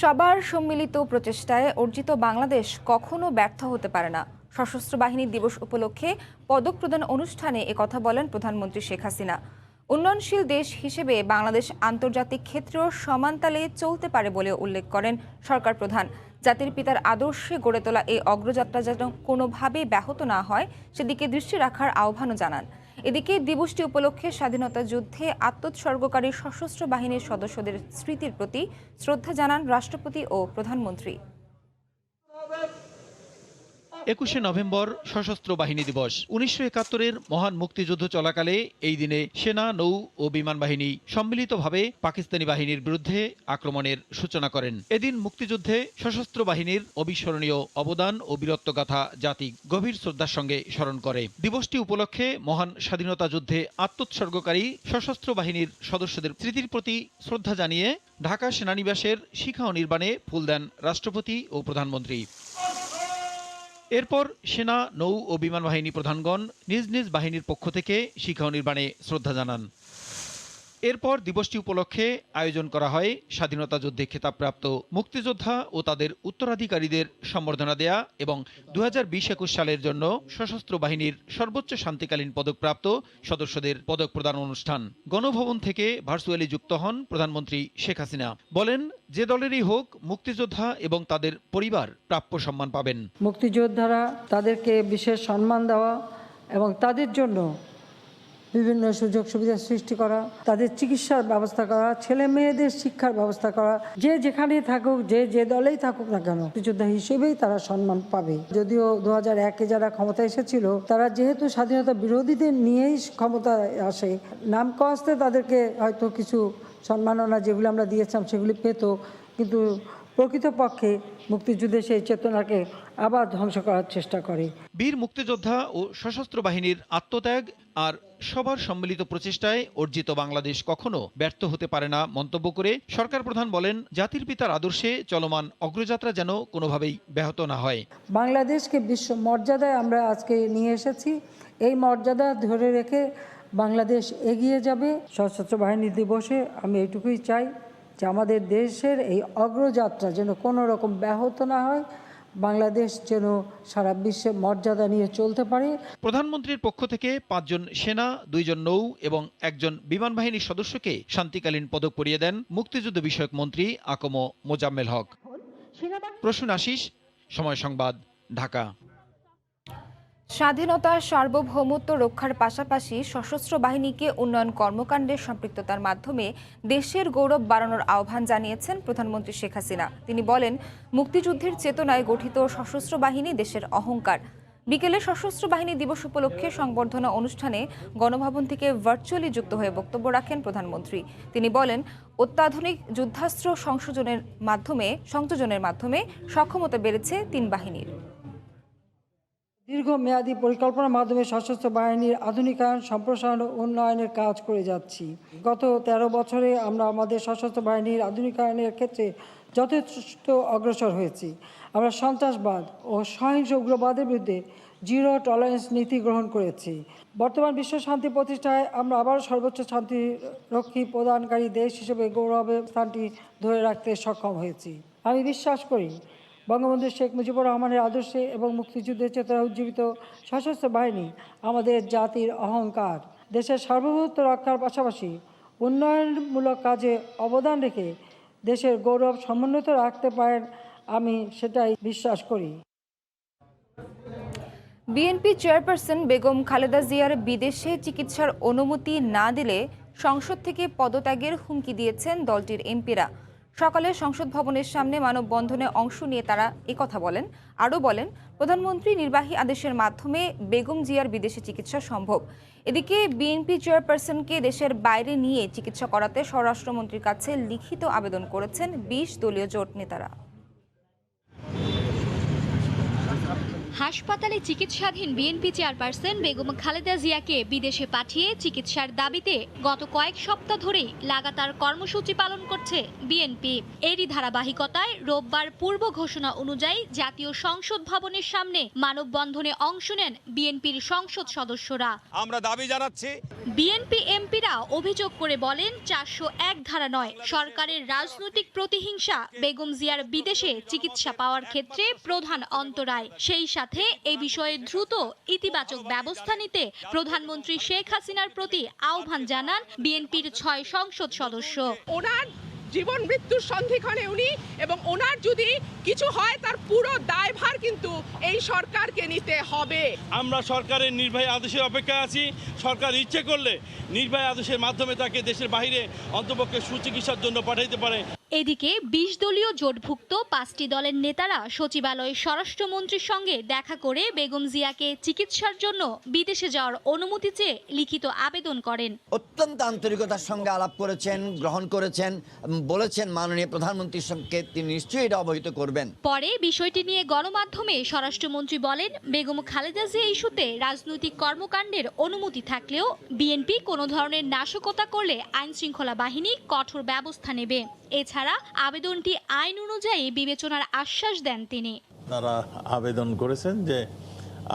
সবার সম্মিলিত প্রচেষ্টায় অর্জিত বাংলাদেশ কখনো ব্যর্থ হতে পারে না। সশস্ত্র বাহিনী দিবস উপলক্ষে পদক প্রদান অনুষ্ঠানে একথা বলেন প্রধানমন্ত্রী শেখ হাসিনা। উন্নয়নশীল দেশ হিসেবে বাংলাদেশ আন্তর্জাতিক ক্ষেত্রেও সমান তালে চলতে পারে বলে উল্লেখ করেন সরকার প্রধান। জাতির পিতার আদর্শে গড়ে তোলা এই অগ্রযাত্রা যেন কোনোভাবেই ব্যাহত না হয় সেদিকে দৃষ্টি রাখার আহ্বানও জানান। এদিকে দিবসটি উপলক্ষে স্বাধীনতা যুদ্ধে আত্মোৎসর্গকারী সশস্ত্র বাহিনীর সদস্যদের স্মৃতির প্রতি শ্রদ্ধা জানান রাষ্ট্রপতি ও প্রধানমন্ত্রী। 21শে নভেম্বর সশস্ত্র বাহিনী দিবস। 1971-এর মহান মুক্তিযুদ্ধ চলাকালে এই দিনে সেনা, নৌ ও বিমান বাহিনী সম্মিলিতভাবে পাকিস্তানি বাহিনীর বিরুদ্ধে আক্রমণের সূচনা করেন। এদিন মুক্তিযুদ্ধে সশস্ত্র বাহিনীর অবিস্মরণীয় অবদান ও বীরত্বগাথা জাতি গভীর শ্রদ্ধার সঙ্গে স্মরণ করে। দিবসটি উপলক্ষে মহান স্বাধীনতা যুদ্ধে আত্মোৎসর্গকারী সশস্ত্র বাহিনীর সদস্যদের স্মৃতির প্রতি শ্রদ্ধা জানিয়ে ঢাকা সেনানিবাসের শিখা নির্বাণে ফুল দেন রাষ্ট্রপতি ও প্রধানমন্ত্রী। এরপর সেনা, নৌ ও বিমান বাহিনী প্রধানগণ নিজ নিজ বাহিনীর পক্ষ থেকে শিখা নির্বাণে শ্রদ্ধা জানান। এরপর দিবসটি উপলক্ষে আয়োজন করা হয় স্বাধীনতা যুদ্ধে খেতাবপ্রাপ্ত মুক্তিযোদ্ধা ও তাদের উত্তরাধিকারীদের সম্বর্ধনা দেয়া এবং 2020-21 সালের জন্য সশস্ত্র বাহিনীর সর্বোচ্চ শান্তিকালীন পদকপ্রাপ্ত সদস্যদের পদক প্রদান অনুষ্ঠান। গণভবন থেকে ভার্চুয়ালি যুক্ত হন প্রধানমন্ত্রী শেখ হাসিনা। বলেন, যে দলেরই হোক মুক্তিযোদ্ধা এবং তাদের পরিবার প্রাপ্য সম্মান পাবেন। মুক্তিযোদ্ধারা তাদেরকে বিশেষ সম্মান দেওয়া এবং তাদের জন্য বিভিন্ন সুযোগ সুবিধা সৃষ্টি করা, তাদের চিকিৎসার ব্যবস্থা করা, ছেলে মেয়েদের শিক্ষার ব্যবস্থা করা, যে যেখানেই থাকুক, যে দলেই থাকুক না কেন মুক্তিযোদ্ধা হিসেবেই তারা সম্মান পাবে। যদিও 2001-এ যারা ক্ষমতায় এসেছিল তারা যেহেতু স্বাধীনতা বিরোধীদের নিয়েই ক্ষমতায় আসে, নাম কস্তে তাদেরকে হয়তো কিছু সম্মাননা যেগুলো আমরা দিয়েছিলাম সেগুলি পেত, কিন্তু প্রকৃতপক্ষে মুক্তিযুদ্ধে সেই চেতনাকে আবার ধ্বংস করার চেষ্টা করে। বীর মুক্তিযোদ্ধা ও সশস্ত্র বাহিনীর আত্মত্যাগ আর সবার সম্মিলিত প্রচেষ্টায় অর্জিত বাংলাদেশ কখনো ব্যর্থ হতে পারে না মন্তব্য করে সরকার প্রধান বলেন, জাতির পিতার আদর্শে চলমান অগ্রযাত্রা যেন কোনোভাবেই ব্যাহত না হয়। বাংলাদেশকে বিশ্ব মর্যাদায় আমরা আজকে নিয়ে এসেছি। এই মর্যাদা ধরে রেখে বাংলাদেশ এগিয়ে যাবে। সশস্ত্র বাহিনী দিবসে আমি এইটুকুই চাই যে আমাদের দেশের এই অগ্রযাত্রা যেন কোনো রকম ব্যাহত না হয়, বাংলাদেশ যেন সারা বিশ্বে মর্যাদা নিয়ে চলতে পারে। প্রধানমন্ত্রীর পক্ষ থেকে 5 জন সেনা, 2 জন নৌ এবং 1 জন বিমান বাহিনীর সদস্যকে শান্তিকালীন পদক পরিয়ে দেন মুক্তিযুদ্ধ বিষয়ক মন্ত্রী আকম মোজাম্মেল হক। প্রসূন আশিস, সময় সংবাদ, ঢাকা। স্বাধীনতা সার্বভৌমত্ব রক্ষার পাশাপাশি সশস্ত্র বাহিনীকে উন্নয়ন কর্মকাণ্ডে সম্পৃক্ততার মাধ্যমে দেশের গৌরব বাড়ানোর আহ্বান জানিয়েছেন প্রধানমন্ত্রী শেখ হাসিনা। তিনি বলেন, মুক্তিযুদ্ধের চেতনায় গঠিত সশস্ত্র বাহিনী দেশের অহংকার। বিকেলে সশস্ত্র বাহিনী দিবস উপলক্ষে সংবর্ধনা অনুষ্ঠানে গণভবন থেকে ভার্চুয়ালি যুক্ত হয়ে বক্তব্য রাখেন প্রধানমন্ত্রী। তিনি বলেন, অত্যাধুনিক যুদ্ধাস্ত্র সংযোজনের মাধ্যমে সক্ষমতা বেড়েছে 3 বাহিনীর। দীর্ঘমেয়াদী পরিকল্পনার মাধ্যমে সশস্ত্র বাহিনীর আধুনিকায়ন, সম্প্রসারণ ও উন্নয়নের কাজ করে যাচ্ছি। গত 13 বছরে আমরা আমাদের সশস্ত্র বাহিনীর আধুনিকায়নের ক্ষেত্রে যথেষ্ট অগ্রসর হয়েছি। আমরা সন্ত্রাসবাদ ও সহিংস উগ্রবাদের বিরুদ্ধে জিরো টলারেন্স নীতি গ্রহণ করেছি। বর্তমান বিশ্ব শান্তি প্রতিষ্ঠায় আমরা আবার সর্বোচ্চ শান্তিরক্ষী প্রদানকারী দেশ হিসেবে গৌরবের স্থানটি ধরে রাখতে সক্ষম হয়েছি। আমি বিশ্বাস করি, বঙ্গবন্ধু শেখ মুজিবুর রহমানের আদর্শে এবং মুক্তিযুদ্ধের চেতনা উজ্জীবিত সশস্ত্র বাহিনী আমাদের জাতির অহংকার। দেশের সার্বভৌমত্ব রক্ষার পাশাপাশি উন্নয়নমূলক কাজে অবদান রেখে দেশের গৌরব সমুন্নত রাখতে পারেন, আমি সেটাই বিশ্বাস করি। বিএনপি চেয়ারপারসন বেগম খালেদা জিয়ার বিদেশে চিকিৎসার অনুমতি না দিলে সংসদ থেকে পদত্যাগের হুমকি দিয়েছেন দলটির এমপিরা। সকালে সংসদ ভবনের সামনে মানববন্ধনে অংশ নিয়ে তারা একথা বলেন। আরও বলেন, প্রধানমন্ত্রী নির্বাহী আদেশের মাধ্যমে বেগম জিয়ার বিদেশে চিকিৎসা সম্ভব। এদিকে বিএনপি চেয়ারপারসনকে দেশের বাইরে নিয়ে চিকিৎসা করাতে স্বরাষ্ট্রমন্ত্রীর কাছে লিখিত আবেদন করেছেন 20 দলীয় জোট নেতারা। হাসপাতালে চিকিৎসাধীন বিএনপি চেয়ারপারসন বেগম খালেদা জিয়াকে বিদেশে পাঠিয়ে চিকিৎসার দাবিতে গত কয়েক সপ্তাহ ধরেই লাগাতার কর্মসূচি পালন করছে বিএনপি। এরই ধারাবাহিকতায় রোববার পূর্ব ঘোষণা অনুযায়ী জাতীয় সংসদ ভবনের সামনে মানববন্ধনে অংশ নেন বিএনপির সংসদ সদস্যরা। আমরা দাবি জানাচ্ছি, বিএনপি এমপিরা অভিযোগ করে বলেন 401 ধারা নয়, সরকারের রাজনৈতিক প্রতিহিংসা বেগম জিয়ার বিদেশে চিকিৎসা পাওয়ার ক্ষেত্রে প্রধান অন্তরায়। সেই সাথে এই বিষয়ে দ্রুত ইতিবাচক ব্যবস্থা নিতে প্রধানমন্ত্রী শেখ হাসিনার প্রতি আহ্বান জানান বিএনপির 6 সংসদ সদস্য। ওনার জীবন মৃত্যুর সন্ধিক্ষণে উনি, এবং ওনার যদি কিছু হয় তার পুরো দায়ভার কিন্তু এই সরকারকে নিতে হবে। আমরা সরকারের নির্বাহী আদেশের অপেক্ষায় আছি। সরকার ইচ্ছে করলে নির্বাহী আদেশের মাধ্যমে তাকে দেশের বাইরে অন্তপক্ষে সুচিকিৎসার জন্য পাঠাইতে পারে। এদিকে 20 দলীয় জোটভুক্ত 5টি দলের নেতারা সচিবালয়ে স্বরাষ্ট্রমন্ত্রীর সঙ্গে দেখা করে বেগম জিয়াকে চিকিৎসার জন্য বিদেশে যাওয়ার অনুমতি চেয়ে লিখিত আবেদন করেন। অত্যন্ত আন্তরিকতার সঙ্গে আলাপ করেছেন, গ্রহণ করেছেন, বলেছেন মাননীয় প্রধানমন্ত্রীর সঙ্গে তিনি নিশ্চয়ই এটা অবহিত করবেন। পরে বিষয়টি নিয়ে গণমাধ্যমে স্বরাষ্ট্রমন্ত্রী বলেন, বেগম খালেদা জিয়া ইস্যুতে রাজনৈতিক কর্মকাণ্ডের অনুমতি থাকলেও বিএনপি কোনো ধরনের নাশকতা করলে আইন শৃঙ্খলা বাহিনী কঠোর ব্যবস্থা নেবে। এছাড়া আবেদনটি আইন অনুযায়ী বিবেচনার আশ্বাস দেন তিনি। তারা আবেদন করেছেন যে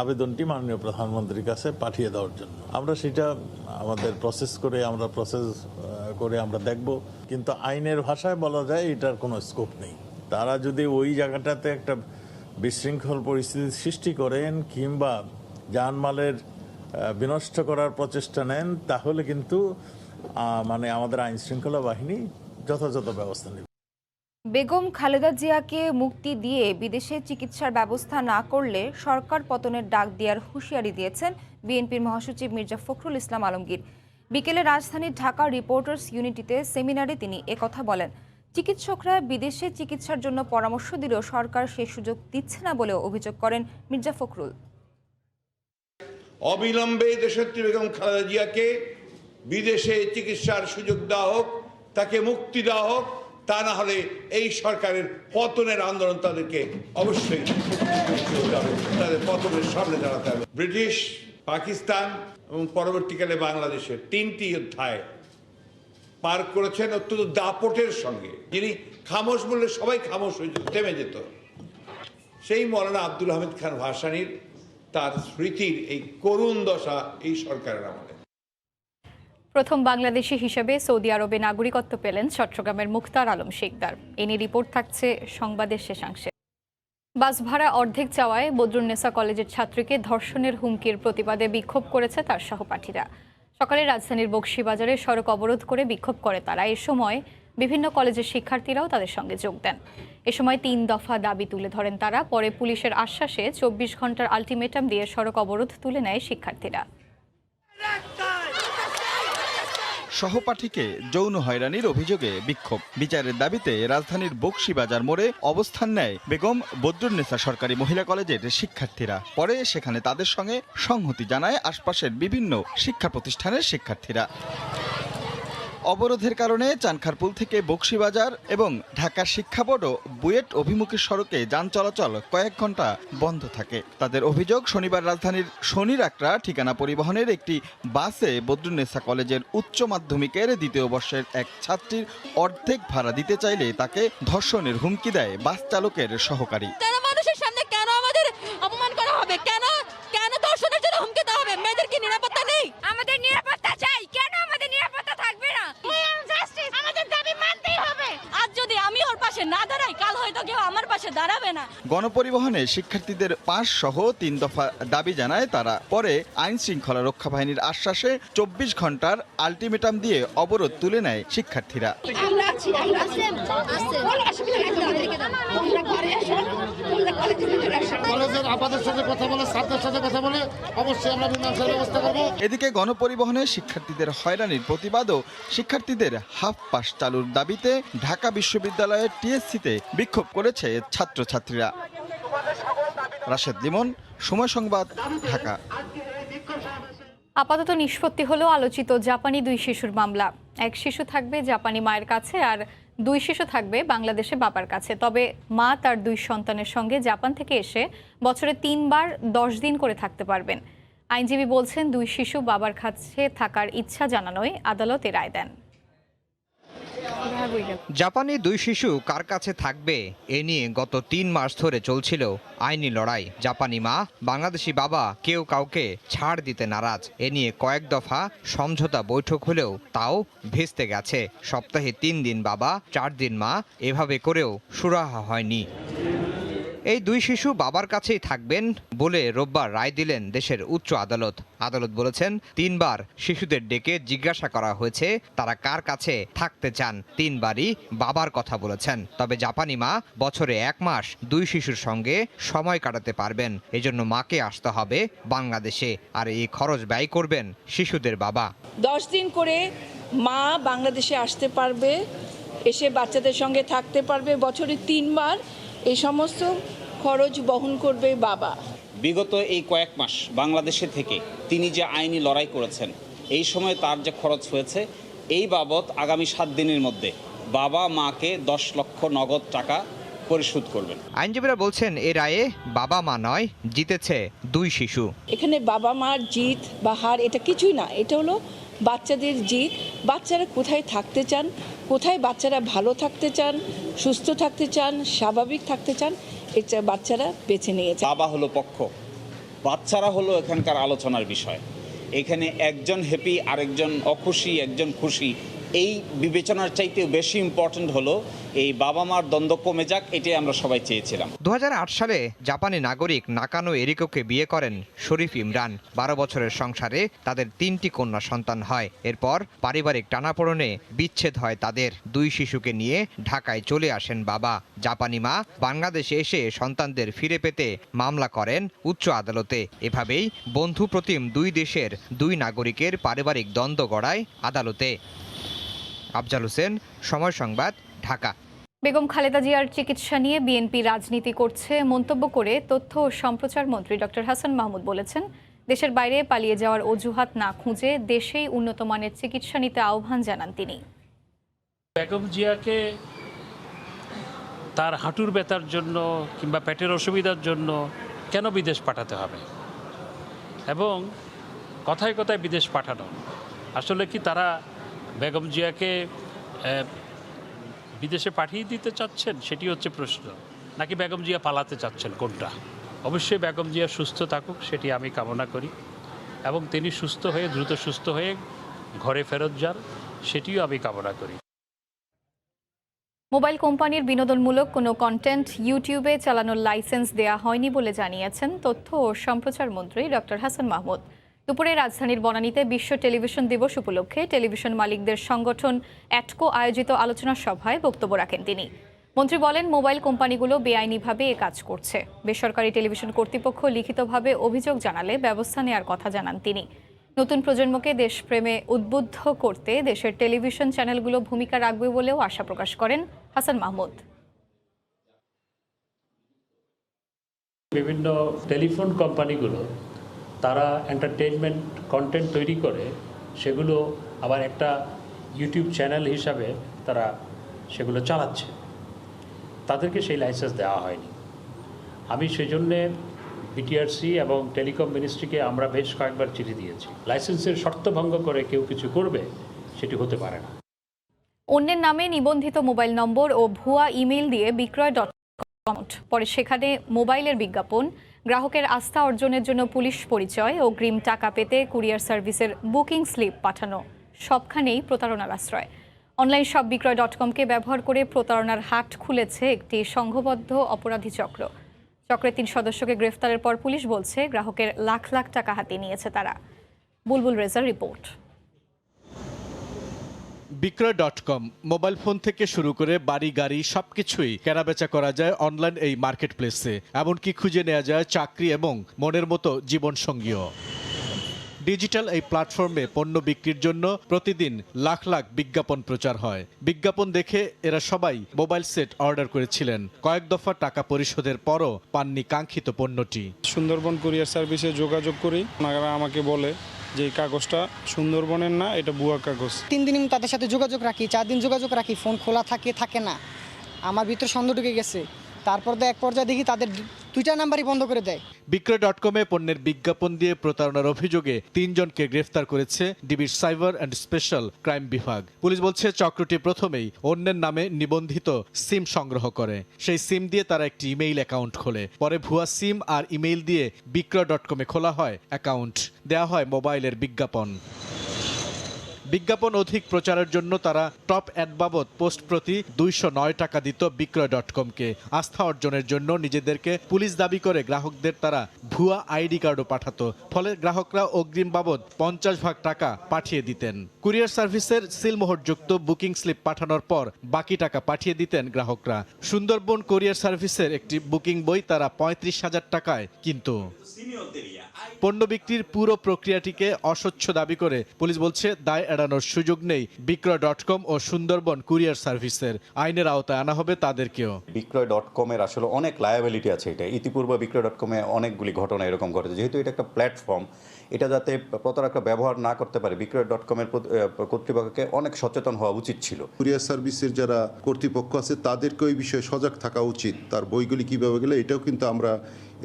আবেদনটি মাননীয় প্রধানমন্ত্রীর কাছে পাঠিয়ে দেওয়ার জন্য। আমরা সেটা আমাদের প্রসেস করে আমরা দেখব, কিন্তু আইনের ভাষায় বলা যায় এটার কোনো স্কোপ নেই। তারা যদি ওই জায়গাটাতে একটা বিশৃঙ্খল পরিস্থিতি সৃষ্টি করেন কিংবা জানমালের বিনষ্ট করার প্রচেষ্টা নেন, তাহলে কিন্তু আমাদের আইন শৃঙ্খলা বাহিনী যথাযথ ব্যবস্থা নেবে। বেগম খালেদা জিয়াকে মুক্তি দিয়ে বিদেশে চিকিৎসার ব্যবস্থা না করলে সরকার পতনের ডাক দেওয়ার হুঁশিয়ারি দিয়েছেন বিএনপির মহাসচিব মির্জা ফখরুল ইসলাম আলমগীর। বিকেলে রাজধানীর ঢাকা রিপোর্টার্স ইউনিটিতে সেমিনারে তিনি একথা বলেন। চিকিৎসকরা বিদেশে চিকিৎসার জন্য পরামর্শ দিলেও সরকার সেই সুযোগ দিচ্ছে না বলেও অভিযোগ করেন মির্জা ফখরুল। অবিলম্বে দেশনেত্রী বেগম খালেদা জিয়াকে বিদেশে চিকিৎসার সুযোগ দেওয়া হোক, তাকে মুক্তি দেওয়া হোক, তা না হলে এই সরকারের পতনের আন্দোলন তাদেরকে অবশ্যই তাদের পতনের সামনে দাঁড়াতে হবে। ব্রিটিশ, পাকিস্তান এবং পরবর্তীকালে বাংলাদেশের 3টি অধ্যায় পার করেছেন অত্যন্ত দাপটের সঙ্গে। যিনি খামোশ বললে সবাই খামোশ হয়ে যেত, থেমে যেত। সেই মৌলানা আব্দুল হামিদ খান ভাসানীর তার স্মৃতির এই করুণ দশা এই সরকারের আমলে। প্রথম বাংলাদেশি হিসেবে সৌদি আরবে নাগরিকত্ব পেলেন চট্টগ্রামের মুখতার আলম শিকদার। এ নিয়ে রিপোর্ট থাকছে সংবাদের শেষাংশে। বাস ভাড়া অর্ধেক চাওয়ায় বদরুন্নেসা কলেজের ছাত্রীকে ধর্ষণের হুমকির প্রতিবাদে বিক্ষোভ করেছে তার সহপাঠীরা। সকালে রাজধানীর বকশীবাজারে সড়ক অবরোধ করে বিক্ষোভ করে তারা। এ সময় বিভিন্ন কলেজের শিক্ষার্থীরাও তাদের সঙ্গে যোগ দেন। এ সময় 3 দফা দাবি তুলে ধরেন তারা। পরে পুলিশের আশ্বাসে 24 ঘন্টার আলটিমেটাম দিয়ে সড়ক অবরোধ তুলে নেয় শিক্ষার্থীরা। সহপাঠীকে যৌন হয়রানির অভিযোগে বিক্ষোভ, বিচারের দাবিতে রাজধানীর বকশীবাজার মোড়ে অবস্থান নেয় বেগম বদরুন্নেসা সরকারি মহিলা কলেজের শিক্ষার্থীরা। পরে সেখানে তাদের সঙ্গে সংহতি জানায় আশপাশের বিভিন্ন শিক্ষা প্রতিষ্ঠানের শিক্ষার্থীরা। অবরোধের কারণে চানখারপুল থেকে বকশীবাজার এবং ঢাকা শিক্ষা বোর্ড ও বুয়েট অভিমুখী সড়কে যান চলাচল কয়েক ঘন্টা বন্ধ থাকে। তাদের অভিযোগ, শনিবার রাজধানীর শনির আকরা ঠিকানা পরিবহনের একটি বাসে বদরুন্নেসা কলেজের উচ্চ মাধ্যমিকের 2য় বর্ষের এক ছাত্রীর অর্ধেক ভাড়া দিতে চাইলে তাকে ধর্ষণের হুমকি দেয় বাস চালকের সহকারী। মানুষের সামনে কেন আমাদের অপমান করা হবে? কেন ধর্ষণের জন্য হুমকি দেওয়া হবে? মেয়েদের কি নিরাপত্তা নেই? আমাদের নিরাপত্তা চাই। কেন আমাদের নিরাপত্তা থাকবে না? আমাদের দাবি মানতেই হবে। আজ যদি আমি ওর পাশে না দাঁড়াই, কাল হয়তো কেউ আমার পাশে দাঁড়াবে না। গণপরিবহনে শিক্ষার্থীদের পাস সহ 3 দফা দাবি জানায় তারা। পরে আইন শৃঙ্খলা রক্ষা বাহিনীর আশ্বাসে 24 ঘন্টার আলটিমেটাম দিয়ে অবরোধ তুলে নেয় শিক্ষার্থীরা। এদিকে গণপরিবহনে শিক্ষার্থীদের হয়রানির প্রতিবাদ ও শিক্ষার্থীদের হাফ পাস চালুর দাবিতে ঢাকা বিশ্ববিদ্যালয়ের টিএসসিতে বিক্ষোভ করেছে ছাত্রছাত্রীরা। রাশেদ লিমন, সময় সংবাদ, ঢাকা। আপাতত নিষ্পত্তি হলো আলোচিত জাপানি 2 শিশুর মামলা। এক শিশু থাকবে জাপানি মায়ের কাছে আর 2 শিশু থাকবে বাংলাদেশে বাবার কাছে। তবে মা তার 2 সন্তানের সঙ্গে জাপান থেকে এসে বছরে 3 বার 10 দিন করে থাকতে পারবেন। আইনজীবী বলছেন 2 শিশু বাবার কাছে থাকার ইচ্ছা জানানোয় আদালত এ রায় দেন। জাপানি 2 শিশু কার কাছে থাকবে এ নিয়ে গত 3 মাস ধরে চলছিল আইনি লড়াই। জাপানি মা, বাংলাদেশি বাবা কেউ কাউকে ছাড় দিতে নারাজ। এ নিয়ে কয়েক দফা সমঝোতা বৈঠক হলেও তাও ভেস্তে গেছে। সপ্তাহে 3 দিন বাবা, 4 দিন মা, এভাবে করেও সুরাহা হয়নি। এই 2 শিশু বাবার কাছেই থাকবেন বলে রোববার রায় দিলেন দেশের উচ্চ আদালত। আদালত বলেছেন 3 বার শিশুদের ডেকে জিজ্ঞাসা করা হয়েছে তারা কার কাছে থাকতে চান। 3 বারই বাবার কথা বলেছেন। তবে জাপানি মা বছরে 1 মাস 2 শিশুর সঙ্গে সময় কাটাতে পারবেন। এজন্য মাকে আসতে হবে বাংলাদেশে, আর এই খরচ ব্যয় করবেন শিশুদের বাবা। 10 দিন করে মা বাংলাদেশে আসতে পারবে, এসে বাচ্চাদের সঙ্গে থাকতে পারবে। বছরে 3 বার এই সমস্ত খরচ বহন করবে বাবা। বিগত এই কয়েক মাস বাংলাদেশে থেকে তিনি যে আইনি লড়াই করেছেন, এই সময় তার যে খরচ হয়েছে, এই বাবদ আগামী 7 দিনের মধ্যে বাবা মাকে 10 লক্ষ নগদ টাকা পরিশোধ করবেন। আইনজীবীরা বলছেন এ রায়ে বাবা মা নয়, জিতেছে 2 শিশু। এখানে বাবা মার জিত বা হার এটা কিছুই না, এটা হলো বাচ্চাদের জিত। বাচ্চারা কোথায় থাকতে চান, কোথায় বাচ্চারা ভালো থাকতে চান, সুস্থ থাকতে চান, স্বাভাবিক থাকতে চান, এটা বাচ্চারা বেছে নিয়েছে। বাবা হলো পক্ষ, বাচ্চারা হলো এখানকার আলোচনার বিষয়। এখানে একজন হ্যাপি, আরেকজন অখুশি, একজন খুশি, এই বিবেচনার চাইতেও বেশি ইম্পর্টেন্ট হলো এই বাবা মার দ্বন্দ্ব কমে যাক, এটাই আমরা সবাই চেয়েছিলাম। 2008 সালে জাপানি নাগরিক নাকানো এরিকোকে বিয়ে করেন শরীফ ইমরান। 12 বছরের সংসারে তাদের 3টি কন্যা সন্তান হয়। এরপর পারিবারিক টানাপোড়েনে বিচ্ছেদ হয় তাদের। 2 শিশুকে নিয়ে ঢাকায় চলে আসেন বাবা। জাপানি মা বাংলাদেশে এসে সন্তানদের ফিরে পেতে মামলা করেন উচ্চ আদালতে। এভাবেই বন্ধুপ্রতিম 2 দেশের 2 নাগরিকের পারিবারিক দ্বন্দ্ব গড়ায় আদালতে। আফজাল হোসেন, সময় সংবাদ, ঢাকা। বেগম খালেদা জিয়ার চিকিৎসা নিয়ে বিএনপি রাজনীতি করছে মন্তব্য করে তথ্য ও সম্প্রচার মন্ত্রী ডক্টর হাসান মাহমুদ বলেছেন, দেশের বাইরে পালিয়ে যাওয়ার অজুহাত না খুঁজে দেশেই উন্নত মানের চিকিৎসা নিতে আহ্বান জানান তিনি। বেগম জিয়াকে তার হাঁটুর ব্যথার জন্য কিংবা পেটের অসুবিধার জন্য কেন বিদেশ পাঠাতে হবে, এবং কথায় কথায় বিদেশ পাঠানো, আসলে কি তারা বেগম জিয়াকে বিদেশে পাঠিয়ে দিতে চাচ্ছেন, সেটি হচ্ছে প্রশ্ন, নাকি বেগম জিয়া পালাতে চাচ্ছেন, কোনটা? অবশ্যই বেগম জিয়া সুস্থ থাকুক, সেটি আমি কামনা করি, এবং তিনি সুস্থ হয়ে, দ্রুত সুস্থ হয়ে ঘরে ফেরত যান, সেটিও আমি কামনা করি। মোবাইল কোম্পানির বিনোদনমূলক কোনো কন্টেন্ট ইউটিউবে চালানোর লাইসেন্স দেয়া হয়নি বলে জানিয়েছেন তথ্য ও সম্প্রচার মন্ত্রী ডক্টর হাসান মাহমুদ। দুপুরে রাজধানীর বনানীতে বিশ্ব টেলিভিশন দিবস উপলক্ষে টেলিভিশন মালিকদের সংগঠন অ্যাটকো আয়োজিত আলোচনা সভায় বক্তব্য রাখেন তিনি। মন্ত্রী বলেন, মোবাইল কোম্পানিগুলো বেআইনিভাবে এ কাজ করছে। বেসরকারি টেলিভিশন কর্তৃপক্ষ লিখিতভাবে অভিযোগ জানালে ব্যবস্থা নেওয়ার কথা জানান তিনি। নতুন প্রজন্মকে দেশপ্রেমে উদ্বুদ্ধ করতে দেশের টেলিভিশন চ্যানেলগুলো ভূমিকা রাখবে বলেও আশা প্রকাশ করেন হাসান মাহমুদ। বিভিন্ন টেলিফোন কোম্পানিগুলো তারা এন্টারটেইনমেন্ট কন্টেন্ট তৈরি করে সেগুলো আবার একটা ইউটিউব চ্যানেল হিসাবে তারা সেগুলো চালাচ্ছে, তাদেরকে সেই লাইসেন্স দেওয়া হয়নি। আমি সেই জন্যে বিটিআরসি এবং টেলিকম মিনিস্ট্রিকে আমরা বেশ কয়েকবার চিঠি দিয়েছি। লাইসেন্সের শর্ত ভঙ্গ করে কেউ কিছু করবে, সেটি হতে পারে না। অন্যের নামে নিবন্ধিত মোবাইল নম্বর ও ভুয়া ইমেইল দিয়ে বিক্রয়.com, পরে সেখানে মোবাইলের বিজ্ঞাপন, গ্রাহকের আস্থা অর্জনের জন্য পুলিশ পরিচয়, অগ্রিম টাকা পেতে কুরিয়ার সার্ভিসের বুকিং স্লিপ পাঠানো, সবখানেই প্রতারণার আশ্রয়। অনলাইন শপ বিক্রয়.comকে ব্যবহার করে প্রতারণার হাট খুলেছে একটি সংঘবদ্ধ অপরাধী চক্র। চক্রের 3 সদস্যকে গ্রেফতারের পর পুলিশ বলছে গ্রাহকের লাখ লাখ টাকা হাতিয়ে নিয়েছে তারা। বুলবুল রেজার রিপোর্ট। বিক্রয়.com মোবাইল ফোন থেকে শুরু করে বাড়ি গাড়ি সবকিছুই কেনাবেচা করা যায় অনলাইন এই মার্কেট প্লেসে। এমনকি খুঁজে নেওয়া যায় চাকরি এবং মনের মতো জীবনসঙ্গীও। ডিজিটাল এই প্ল্যাটফর্মে পণ্য বিক্রির জন্য প্রতিদিন লাখ লাখ বিজ্ঞাপন প্রচার হয়। বিজ্ঞাপন দেখে এরা সবাই মোবাইল সেট অর্ডার করেছিলেন। কয়েক দফা টাকা পরিশোধের পরও পাননি কাঙ্ক্ষিত পণ্যটি। সুন্দরবন কুরিয়ার সার্ভিসে যোগাযোগ করি, ওনারা আমাকে বলে যে কাগজটা সুন্দরবনের না, এটা ভুয়া কাগজ। 3 দিন তাদের সাথে যোগাযোগ রাখি, 4 দিন যোগাযোগ রাখি, ফোন খোলা থাকে না। আমার ভিতর সন্দেহ ঢুকে গেছে। তারপর এক পর্যায়ে দেখি তাদের 2টা নাম্বারই বন্ধ করে দেয়। বিক্রয়.কমে পণ্যের বিজ্ঞাপন দিয়ে প্রতারণার অভিযোগে 3 জনকে গ্রেফতার করেছে ডিবির সাইবার অ্যান্ড স্পেশাল ক্রাইম বিভাগ। পুলিশ বলছে চক্রটি প্রথমেই অন্যের নামে নিবন্ধিত সিম সংগ্রহ করে। সেই সিম দিয়ে তারা একটি ইমেইল অ্যাকাউন্ট খোলে। পরে ভুয়া সিম আর ইমেইল দিয়ে বিক্রয়.কমে খোলা হয় অ্যাকাউন্ট, দেওয়া হয় মোবাইলের বিজ্ঞাপন। বিজ্ঞাপন অধিক প্রচারের জন্য তারা টপ অ্যাড বাবদ পোস্ট প্রতি 209 টাকা দিত বিক্রয়.কমকে। আস্থা অর্জনের জন্য নিজেদেরকে পুলিশ দাবি করে গ্রাহকদের তারা ভুয়া আইডি কার্ডও পাঠাতো। ফলে গ্রাহকরা অগ্রিম বাবদ 50 ভাগ টাকা পাঠিয়ে দিতেন। কুরিয়ার সার্ভিসের সিলমোহরযুক্ত বুকিং স্লিপ পাঠানোর পর বাকি টাকা পাঠিয়ে দিতেন গ্রাহকরা। সুন্দরবন কুরিয়ার সার্ভিসের একটি বুকিং বই তারা 35,000 টাকায় কিন্তু পণ্য বিক্রির পুরো প্রক্রিয়াটিকে অস্বচ্ছ দাবি করে পুলিশ বলছে দায় এড়ানোর সুযোগ নেই বিক্রয়.কম ও সুন্দরবন কুরিয়ার সার্ভিসের। আইনের আওতায় আনা হবে তাদেরকেও। বিক্রয়.কমের আসলে অনেক লায়াবিলিটি আছে। এটা ইতিপূর্বে বিক্রয়.কমে অনেকগুলি ঘটনা এরকম ঘটেছে। যেহেতু এটা একটা প্ল্যাটফর্ম, এটা যাতে প্রতারকরা ব্যবহার না করতে পারে, বিক্রয়.কমের কর্তৃপক্ষকে অনেক সচেতন হওয়া উচিত ছিল। কুরিয়ার সার্ভিসের যারা কর্তৃপক্ষ আছে তাদেরকে ওই বিষয়ে সজাগ থাকা উচিত। তার বইগুলি কিভাবে গেলে এটাও কিন্তু আমরা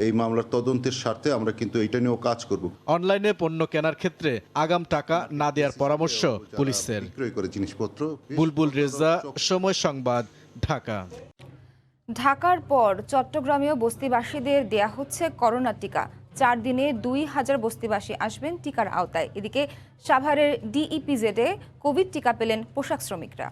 এই মামলার তদন্তের স্বার্থে আমরা কিন্তু এটা নিয়েও কাজ করব। অনলাইনে পণ্য কেনার ক্ষেত্রে আগাম টাকা না দেওয়ার পরামর্শ পুলিশের। বিক্রয় করে জিনিসপত্র। বুলবুল রেজা, সময় সংবাদ, ঢাকা। ঢাকার পর চট্টগ্রামেও বস্তিবাসীদের দেয়া হচ্ছে করোনা টিকা। 4 দিনে 2000 বস্তিবাসী আসবেন টিকার আওতায়। এদিকে সাভারের ডিইপিজেডে কোভিড টিকা পেলেন পোশাক শ্রমিকরা।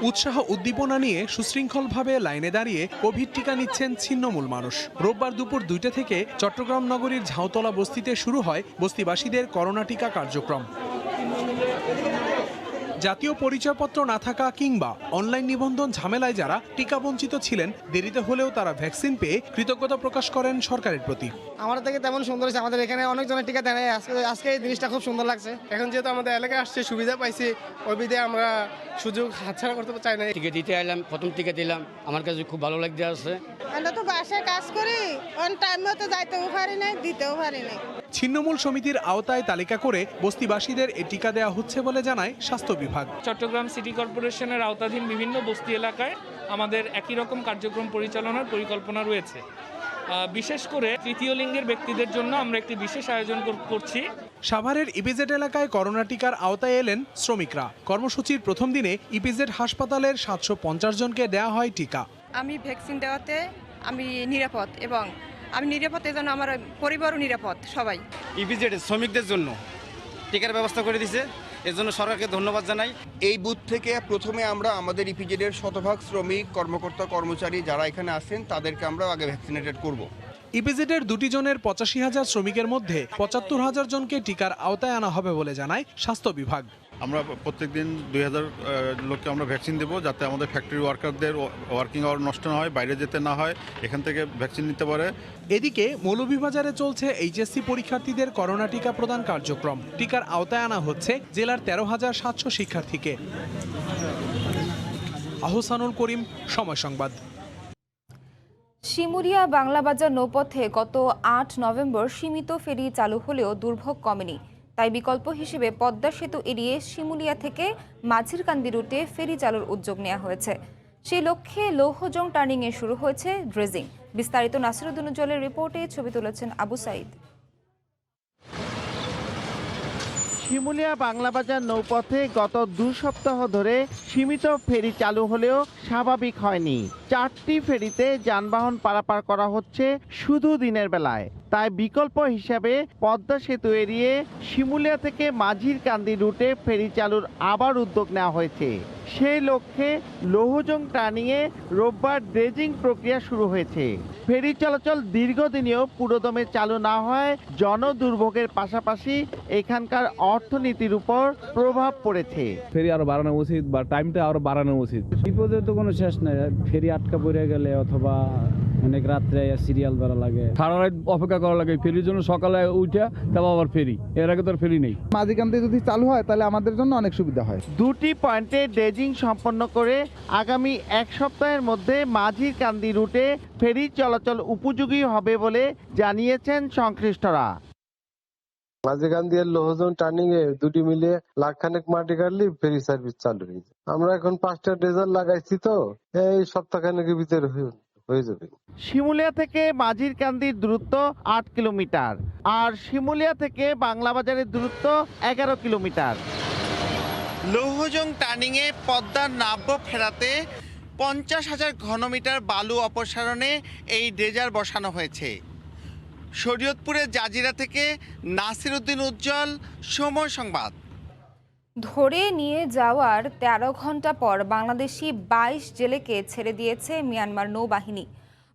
উৎসাহ উদ্দীপনা নিয়ে সুশৃঙ্খলভাবে লাইনে দাঁড়িয়ে কোভিড টিকা নিচ্ছেন ছিন্নমূল মানুষ। রোববার দুপুর 2টা থেকে চট্টগ্রাম নগরীর ঝাউতলা বস্তিতে শুরু হয় বস্তিবাসীদের করোনা টিকা কার্যক্রম। জাতীয় পরিচয়পত্র না থাকা কিংবা অনলাইন নিবন্ধন ঝামেলায় যারা টিকা বঞ্চিত ছিলেন, দেরিতে হলেও তারা ভ্যাকসিন পেয়ে কৃতজ্ঞতা প্রকাশ করেন সরকারের প্রতি। আমার থেকে তেমন সুন্দর হয়েছে, আমাদের এখানে অনেকজনের টিকা দেয়। আজকে এই জিনিসটা খুব সুন্দর লাগছে। এখন যেহেতু আমাদের এলাকায় আসছে, সুবিধা পাইছি, ওই বিধে আমরা সুযোগ হাতছাড়া করতে চাই না। টিকা দিতে এলাম, প্রথম টিকা দিলাম, আমার কাছে খুব ভালো লাগছে আছে। আমরা তো বাসায় কাজ করি, অন টাইম মতো যাইতেও পারি নাই, দিতেও পারি নাই। ছিন্নমূল সমিতির আওতায় তালিকা করে বস্তিবাসীদের এই টিকা দেওয়া হচ্ছে বলে জানায় স্বাস্থ্য বিভাগ। চট্টগ্রাম সিটি কর্পোরেশনের আওতাধীন বিভিন্ন বস্তি এলাকায় আমাদের একই রকম কার্যক্রম পরিচালনার পরিকল্পনা রয়েছে। বিশেষ করে তৃতীয় লিঙ্গের ব্যক্তিদের জন্য আমরা একটি বিশেষ আয়োজন করছি। সাভারের ইপিজেড এলাকায় করোনা টিকার আওতায় এলেন শ্রমিকরা। কর্মসূচির প্রথম দিনে ইপিজেড হাসপাতালের 750 জনকে দেওয়া হয় টিকা। আমি ভ্যাকসিন দেওয়াতে আমি নিরাপদ, এবং আমি নিরাপদ এজন্য আমার পরিবারও নিরাপদ। সবাই ইপিজেড শ্রমিকদের জন্য টিকার ব্যবস্থা করে দিয়েছে, এর জন্য সরকারকে ধন্যবাদ জানাই। এই বুথ থেকে প্রথমে আমরা আমাদের ইপিজেডের শতভাগ শ্রমিক, কর্মকর্তা, কর্মচারী যারা এখানে আসেন তাদেরকে আমরা আগে ভ্যাকসিনেটেড করব। ইপিজেডের 2টি জোনের 85,000 শ্রমিকের মধ্যে 75,000 জনকে টিকার আওতায় আনা হবে বলে জানায় স্বাস্থ্য বিভাগ। আমরা প্রত্যেকদিন 2000 লোককে আমরা ভ্যাকসিন দেবো, যাতে আমাদের ফ্যাক্টরি ওয়ার্কারদের ওয়ার্কিং আওয়ার নষ্ট না হয়, বাইরে যেতে না হয়, এখান থেকে ভ্যাকসিন নিতে পারে। এদিকে মৌলভীবাজারে চলছে এইচএসসি পরীক্ষার্থীদের করোনা টিকা প্রদান কার্যক্রম। টিকার আওতায় আনা হচ্ছে জেলার 13,700 শিক্ষার্থীকে। আহসানুল করিম, সময় সংবাদ। শিমুলিয়া বাংলাবাজার নৌপথে গত 8 নভেম্বর সীমিত ফেরি চালু হলেও দুর্ভোগ কমেনি। তাই বিকল্প হিসেবে পদ্মা সেতু এড়িয়ে শিমুলিয়া থেকে মাঝিরকান্দি রুটে ফেরি চালুর উদ্যোগ নেওয়া হয়েছে। সেই লক্ষ্যে লৌহজং টার্নিংয়ে শুরু হয়েছে ড্রেজিং। বিস্তারিত নাসিরুদ্দিন উজ্জ্বলের রিপোর্টে ছবি তুলেছেন আবু সাইদ। শিমুলিয়া বাংলাবাজার নৌপথে গত 2 সপ্তাহ ধরে সীমিত ফেরি চালু হলেও স্বাভাবিক হয়নি। 4টি ফেরিতে যানবাহন পারাপার করা হচ্ছে শুধু দিনের বেলায়। তাই বিকল্প হিসাবে পদ্মা সেতু এড়িয়ে শিমুলিয়া থেকে মাঝিরকান্দি রুটে ফেরি চালুর আবার উদ্যোগ নেওয়া হয়েছে। সেই লক্ষ্যে লৌহজং টার্নিংয়ে রোববার ড্রেজিং প্রক্রিয়া শুরু হয়েছে। ফেরি চলাচল দীর্ঘদিনেও পুরোদমে চালু না হয় জনদুর্ভোগের পাশাপাশি এখানকার অর্থনীতির উপর প্রভাব পড়েছে। ফেরি আরো বাড়ানো উচিত বা টাইমটা আরো বাড়ানো উচিত। বিপদের তো কোনো শেষ নেই, ফেরি আটকা পড়ে গেলে অথবা অনেক রাত্রে সিরিয়াল ধরা লাগে, সারা রাত অপেক্ষা করা লাগে ফেরির জন্য। সকালে উঠে তারপর আবার ফেরি, এর আগে তো আর ফেরি নেই। মাঝিকান্দি যদি চালু হয় তাহলে আমাদের জন্য অনেক সুবিধা হয়। দুটি পয়েন্টে ড্রেজিং সম্পন্ন করে আগামী এক সপ্তাহের মধ্যে মাঝিরকান্দি রুটে ফেরি চলাচল উপযোগী হবে বলে জানিয়েছেন সংশ্লিষ্টরা। মাঝিকান্দি আর লোহজন টার্নিং এ দুটি মিলে লাখখানেক মাটি কাটলে ফেরি সার্ভিস চালু হয়ে যায়। আমরা এখন 5টা ড্রেজার লাগাইছি, তো এই সপ্তাহখানেকের ভিতরে হয়ে যাবে। শিমুলিয়া থেকে মাঝিরকান্দির দূরত্ব 8 কিলোমিটার আর শিমুলিয়া থেকে বাংলাবাজারের দূরত্ব 11 কিলোমিটার। লৌহজং টার্নিংয়ে পদ্মার নাব্য ফেরাতে 50,000 ঘনমিটার বালু অপসারণে এই ড্রেজার বসানো হয়েছে। শরীয়তপুরের জাজিরা থেকে নাসির উদ্দিন উজ্জ্বল, সময় সংবাদ। ধরে নিয়ে যাওয়ার 13 ঘন্টা পর বাংলাদেশি 22 জেলেকে ছেড়ে দিয়েছে মিয়ানমার নৌবাহিনী।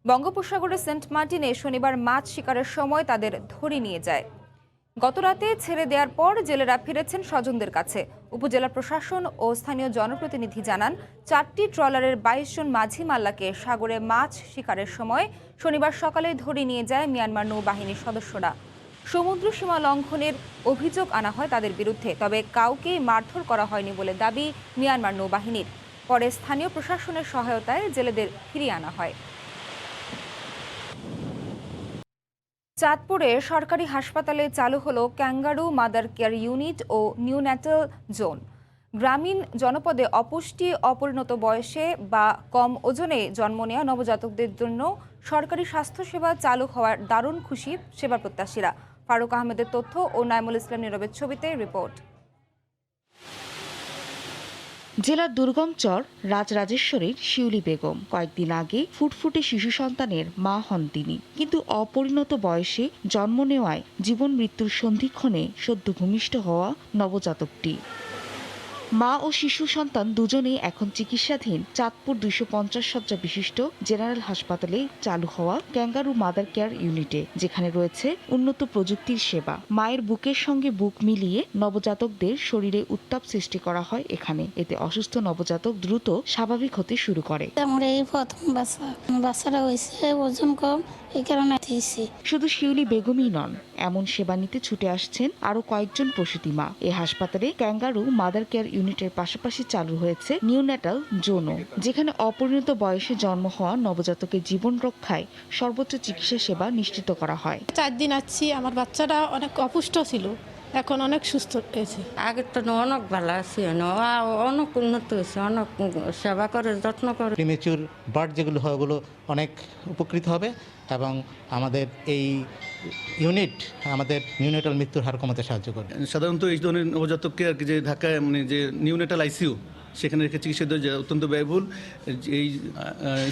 বঙ্গোপসাগরে সেন্ট মার্টিনে শনিবার মাছ শিকারের সময় তাদের ধরে নিয়ে যায়। গতরাতে ছেড়ে দেওয়ার পর জেলেরা ফিরেছেন স্বজনদের কাছে। উপজেলা প্রশাসন ও স্থানীয় জনপ্রতিনিধি জানান, 4টি ট্রলারের 22 জন মাঝি মাল্লাকে সাগরে মাছ শিকারের সময় শনিবার সকালে ধরে নিয়ে যায় মিয়ানমার নৌবাহিনীর সদস্যরা। সমুদ্র সীমা লঙ্ঘনের অভিযোগ আনা হয় তাদের বিরুদ্ধে, তবে কাউকেই মারধর করা হয়নি বলে দাবি মিয়ানমার নৌবাহিনীর। পরে স্থানীয় প্রশাসনের সহায়তায় জেলেদের ফিরিয়ে আনা হয়। চাঁদপুরে সরকারি হাসপাতালে চালু হলো ক্যাঙ্গারু মাদার কেয়ার ইউনিট ও নিউন্যাটাল জোন। গ্রামীণ জনপদে অপুষ্টি, অপরিণত বয়সে বা কম ওজনে জন্ম নেওয়া নবজাতকদের জন্য সরকারি স্বাস্থ্যসেবা চালু হওয়ার দারুণ খুশি সেবা প্রত্যাশীরা। ফারুক আহমেদের তথ্য ও নাইমুল ইসলাম নীরবের ছবিতে রিপোর্ট। জেলার দুর্গম চর রাজরাজেশ্বরীর শিউলি বেগম কয়েকদিন আগে ফুটফুটে শিশু সন্তানের মা হন তিনি, কিন্তু অপরিণত বয়সে জন্ম নেওয়ায় জীবন মৃত্যুর সন্ধিক্ষণে সদ্য ভূমিষ্ঠ হওয়া নবজাতকটি। মা ও শিশু সন্তান দুজনেই এখন চিকিৎসাধীন চাঁদপুর 250 শয্যা বিশিষ্ট জেনারেল হাসপাতালে চালু হওয়া ক্যাঙ্গারু মাদার কেয়ার ইউনিটে, যেখানে রয়েছে উন্নত প্রযুক্তির সেবা। মায়ের বুকের সঙ্গে বুক মিলিয়ে নবজাতকদের শরীরে উত্তাপ সৃষ্টি করা হয় এখানে। এতে অসুস্থ নবজাতক দ্রুত স্বাভাবিক হতে শুরু করে। আমরা এই প্রথম বাচ্চারা হয়েছে, ওজন কম, এই কারণে শুধু শিউলি বেগমই নন, এমন সেবা নিতে ছুটে আসছেন আরো কয়েকজন প্রসূতি মা। এই হাসপাতালে ক্যাঙ্গারু মাদার কেয়ার ইউনিটের পাশাপাশি চালু হয়েছে নিউন্যাটাল জোনও, যেখানে অপরিণত বয়সে জন্ম হওয়া নবজাতকের জীবন রক্ষায় সর্বোচ্চ চিকিৎসা সেবা নিশ্চিত করা হয়। 4 দিন আছি, আমার বাচ্চাটা অনেক অপুষ্ট ছিল, এখন অনেক সুস্থ হয়েছে। আগের তো অনেক ভালো আছে, অনেক উন্নত হয়েছে, অনেক সেবা করে, যত্ন করে। প্রিমেচুর বার্থ যেগুলো হয় ওগুলো অনেক উপকৃত হবে এবং আমাদের এই ইউনিট আমাদের নিউনেটাল মৃত্যুর হার কমাতে সাহায্য করবে। সাধারণত এই ধরনের নবজাতককে আর কি যে ঢাকায় মানে যে নিউনেটাল আইসিইউ সেখানে রেখে চিকিৎসা দেওয়া অত্যন্ত ব্যয়বহুল। এই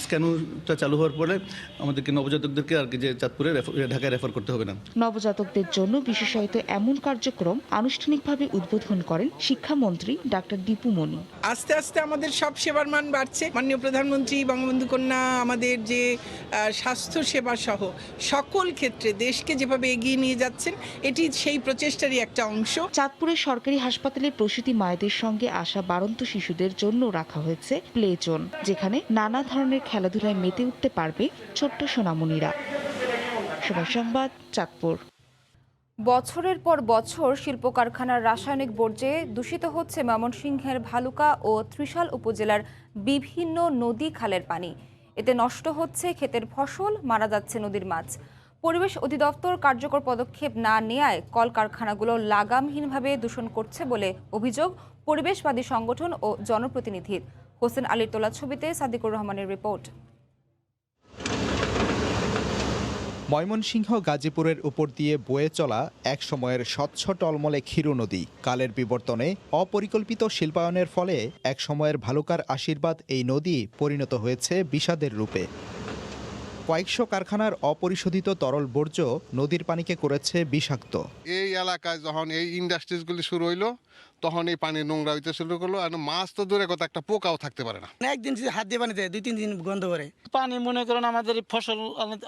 স্ক্যানটা চালু হওয়ার পরে আমাদেরকে নবজাতকদেরকে আর কি যে চাঁদপুরে ঢাকায় রেফার করতে হবে না। নবজাতকদের জন্য বিশেষায়িত এমন কার্যক্রম আনুষ্ঠানিকভাবে উদ্বোধন করেন শিক্ষামন্ত্রী ডাক্তার দীপু মনি। আস্তে আস্তে আমাদের সব সেবার মান বাড়ছে। মাননীয় প্রধানমন্ত্রী বঙ্গবন্ধু কন্যা আমাদের যে স্বাস্থ্য সেবা সহ সকল ক্ষেত্রে দেশকে যেভাবে এগিয়ে নিয়ে যাচ্ছেন, এটি সেই প্রচেষ্টারই একটা অংশ। চাঁদপুরের সরকারি হাসপাতালে প্রসূতি মায়েদের সঙ্গে আসা বাড়ন্ত শিশুদের জন্য রাখা হয়েছে প্লে জোন, যেখানে নানা ধরনের খেলাধুলায় মেতে উঠতে পারবে ছোট্ট সোনামণিরা। সময় সংবাদ, চাঁদপুর। বছরের পর বছর শিল্প কারখানার রাসায়নিক বর্জ্যে দূষিত হচ্ছে ময়মনসিংহের ভালুকা ও ত্রিশাল উপজেলার বিভিন্ন নদী খালের পানি। এতে নষ্ট হচ্ছে ক্ষেতের ফসল, মারা যাচ্ছে নদীর মাছ। পরিবেশ অধিদপ্তর কার্যকর পদক্ষেপ না নেয়ায় কলকারখানাগুলো লাগামহীনভাবে দূষণ করছে বলে অভিযোগ পরিবেশবাদী সংগঠন ও জনপ্রতিনিধির। হোসেন আলীর তোলা ছবিতে সাদিকুর রহমানের রিপোর্ট। ময়মনসিংহ গাজীপুরের উপর দিয়ে বয়ে চলা এক সময়ের স্বচ্ছ টলমলে ক্ষীর নদী কালের বিবর্তনে অপরিকল্পিত শিল্পায়নের ফলে এক সময়ের ভালুকার আশীর্বাদ এই নদী পরিণত হয়েছে বিষাদের রূপে। কয়েকশো কারখানার অপরিশোধিত তরল বর্জ্য নদীর পানিকে করেছে বিষাক্ত। এই এলাকায় যখন এই ইন্ডাস্ট্রিজগুলি শুরু হইলো তখন এই পানি নোংরা হইতে শুরু করলো, আর মাছ তো দূরে কথা একটা পোকাও থাকতে পারে না। একদিন যদি হাত দিয়ে পানিতে 2-3 দিন গন্ধ করে পানি, মনে করেন আমাদের ফসল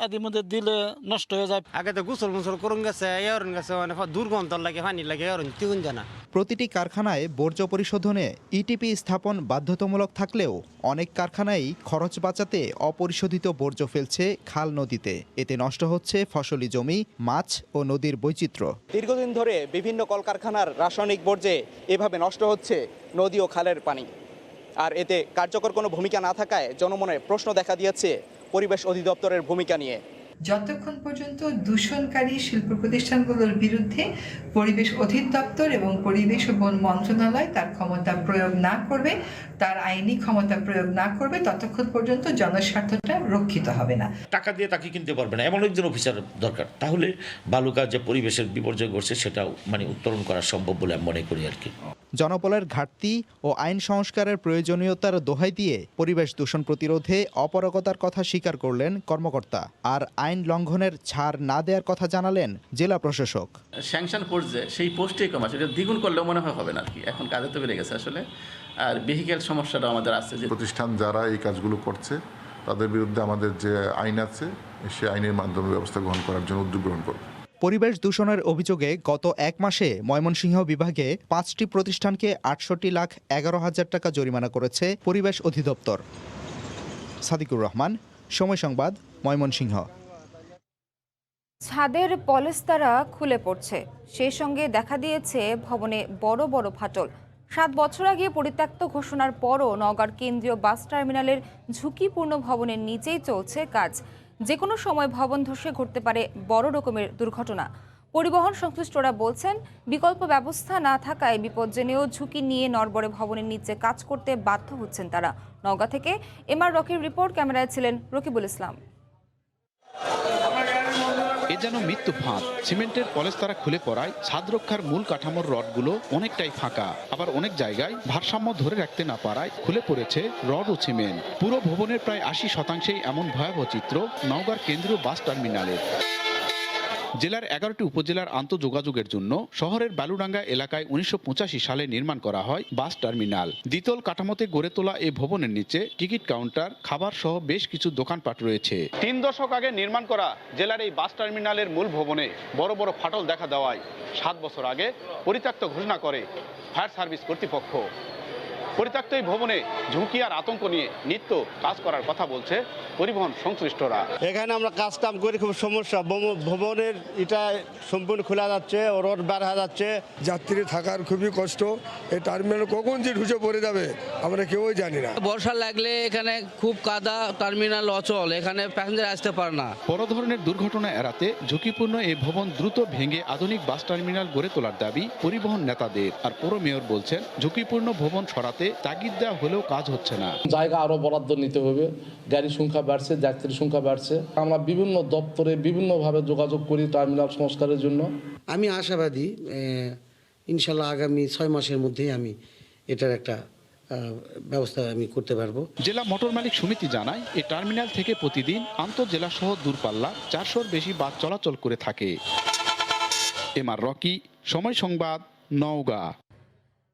আদির মধ্যে দিলে নষ্ট হয়ে যায়। আগে তো গোসল মোসল করুন গেছে, এরন গেছে, মানে দুর্গন্ধ লাগে, পানি লাগে, এরন তিগুন জানা। প্রতিটি কারখানায় বর্জ্য পরিশোধনে ইটিপি স্থাপন বাধ্যতামূলক থাকলেও অনেক কারখানাই খরচ বাঁচাতে অপরিশোধিত বর্জ্য ফেলছে খাল নদীতে। এতে নষ্ট হচ্ছে ফসলি জমি, মাছ ও নদীর বৈচিত্র্য। দীর্ঘদিন ধরে বিভিন্ন কলকারখানার রাসায়নিক বর্জ্যে এভাবে নষ্ট হচ্ছে নদী ও খালের পানি। আর এতে কার্যকর কোনো ভূমিকা না থাকায় জনমনে প্রশ্ন দেখা দিয়েছে পরিবেশ অধিদপ্তরের ভূমিকা নিয়ে। যতক্ষণ পর্যন্ত দূষণকারী শিল্প প্রতিষ্ঠানগুলোর বিরুদ্ধে পরিবেশ অধিদপ্তর এবং পরিবেশ ও বন মন্ত্রণালয় তার ক্ষমতা প্রয়োগ না করবে, তার আইনি ক্ষমতা প্রয়োগ না করবে, ততক্ষণ পর্যন্ত জনস্বার্থটা রক্ষিত হবে না। টাকা দিয়ে তাকে কিনতে পারবে না, এমন একজন অফিসার দরকার। তাহলে বালুকা যে পরিবেশের বিপর্যয় ঘটছে সেটাও উত্তরণ করা সম্ভব বলে আমি মনে করি আর কি। জনবলের ঘাটতি ও আইন সংস্কারের প্রয়োজনীয়তার দোহাই দিয়ে পরিবেশ দূষণ প্রতিরোধে অপারগতার কথা স্বীকার করলেন কর্মকর্তা। আর আইন লঙ্ঘনের ছাড় না দেওয়ার কথা জানালেন জেলা প্রশাসক। স্যাংশন ফোর্স যে সেই পোস্টে কম আছে, এটা দ্বিগুণ করলেও মনে হয় হবে না আর কি। এখন কাজে তো বেড়ে গেছে আসলে। আর ভেহিক্যাল সমস্যাটা আমাদের আছে, যে প্রতিষ্ঠান যারা এই কাজগুলো করছে তাদের বিরুদ্ধে আমাদের যে আইন আছে সে আইনের মাধ্যমে ব্যবস্থা গ্রহণ করার জন্য উদ্যোগ গ্রহণ করব। পরিবেশ দূষণের অভিযোগে গত এক মাসে ময়মনসিংহ বিভাগে 5টি প্রতিষ্ঠানকে ৬৮,11,০০০ টাকা জরিমানা করেছে পরিবেশ অধিদপ্তর। সাদিকুর রহমান, সময় সংবাদ, ময়মনসিংহ। ছাদের পলেস্তারা খুলে পড়ছে, সেই সঙ্গে দেখা দিয়েছে ভবনে বড় বড় ফাটল। 7 বছর আগে পরিত্যক্ত ঘোষণার পরও নওগাঁর কেন্দ্রীয় বাস টার্মিনালের ঝুঁকিপূর্ণ ভবনের নিচেই চলছে কাজ। যে কোনো সময় ভবন ধসে ঘটতে পারে বড় রকমের দুর্ঘটনা। পরিবহন সংশ্লিষ্টরা বলছেন, বিকল্প ব্যবস্থা না থাকায় বিপদ জেনেও ঝুঁকি নিয়ে নড়বড়ে ভবনের নিচে কাজ করতে বাধ্য হচ্ছেন তারা। নওগাঁ থেকে এমআর রকির রিপোর্ট, ক্যামেরায় ছিলেন রকিবুল ইসলাম। এ যেন মৃত্যু ফাঁদ। সিমেন্টের পলেস্তারা খুলে পড়ায় ছাদ রক্ষার মূল কাঠামোর রডগুলো অনেকটাই ফাঁকা, আবার অনেক জায়গায় ভারসাম্য ধরে রাখতে না পারায় খুলে পড়েছে রড ও সিমেন্ট। পুরো ভবনের প্রায় 80% এমন ভয়াবহ চিত্র নওগাঁর কেন্দ্রীয় বাস টার্মিনালের। জেলার 11টি উপজেলার আন্তঃযোগাযোগের জন্য শহরের বালুডাঙ্গা এলাকায় 1985 সালে নির্মাণ করা হয় বাস টার্মিনাল। দ্বিতল কাঠামোতে গড়ে তোলা এই ভবনের নিচে টিকিট কাউন্টার, খাবার সহ বেশ কিছু দোকানপাট রয়েছে। 3 দশক আগে নির্মাণ করা জেলার এই বাস টার্মিনালের মূল ভবনে বড় বড় ফাটল দেখা দেওয়ায় 7 বছর আগে পরিত্যক্ত ঘোষণা করে ফায়ার সার্ভিস কর্তৃপক্ষ। পরিত্যক্ত এই ভবনে ঝুঁকি আর আতঙ্ক নিয়ে নিত্য কাজ করার কথা বলছে পরিবহন সংশ্লিষ্টরা। এখানে আমরা কাজ কাম করি, খুব সমস্যা। ভবনের এটা সম্পূর্ণ খোলা যাচ্ছে, রড বার হয়ে যাচ্ছে, যাত্রী থাকার খুবই কষ্ট। এই টার্মিনাল কখন যে ঢুকে পড়ে যাবে আমরা কেউই জানি না। বর্ষা লাগলে এখানে খুব কাদা, টার্মিনাল অচল, এখানে প্যাসেঞ্জার আসতে পারে না। বড় ধরনের দুর্ঘটনা এড়াতে ঝুঁকিপূর্ণ এই ভবন দ্রুত ভেঙে আধুনিক বাস টার্মিনাল গড়ে তোলার দাবি পরিবহন নেতাদের। আর পৌর মেয়র বলছেন, ঝুঁকিপূর্ণ ভবন সরাতে তাগিদ দেওয়া হলেও কাজ হচ্ছে না। জায়গা আরো বরাদ্দ নিতে হবে, গাড়ির সংখ্যা বাড়ছে, যাত্রীর সংখ্যা বাড়ছে। আমরা বিভিন্ন দপ্তরে বিভিন্নভাবে যোগাযোগ করি টার্মিনাল সংস্কারের জন্য। আমি আশাবাদী ইনশাল্লাহ আগামী 6 মাসের মধ্যেই আমি এটার একটা ব্যবস্থা আমি করতে পারবো। জেলা মোটর মালিক সমিতি জানায়, এই টার্মিনাল থেকে প্রতিদিন আন্তঃজেলা সহ দূরপাল্লা 400-র বেশি বাস চলাচল করে থাকে। এমআর রকি, সময় সংবাদ, নওগাঁ।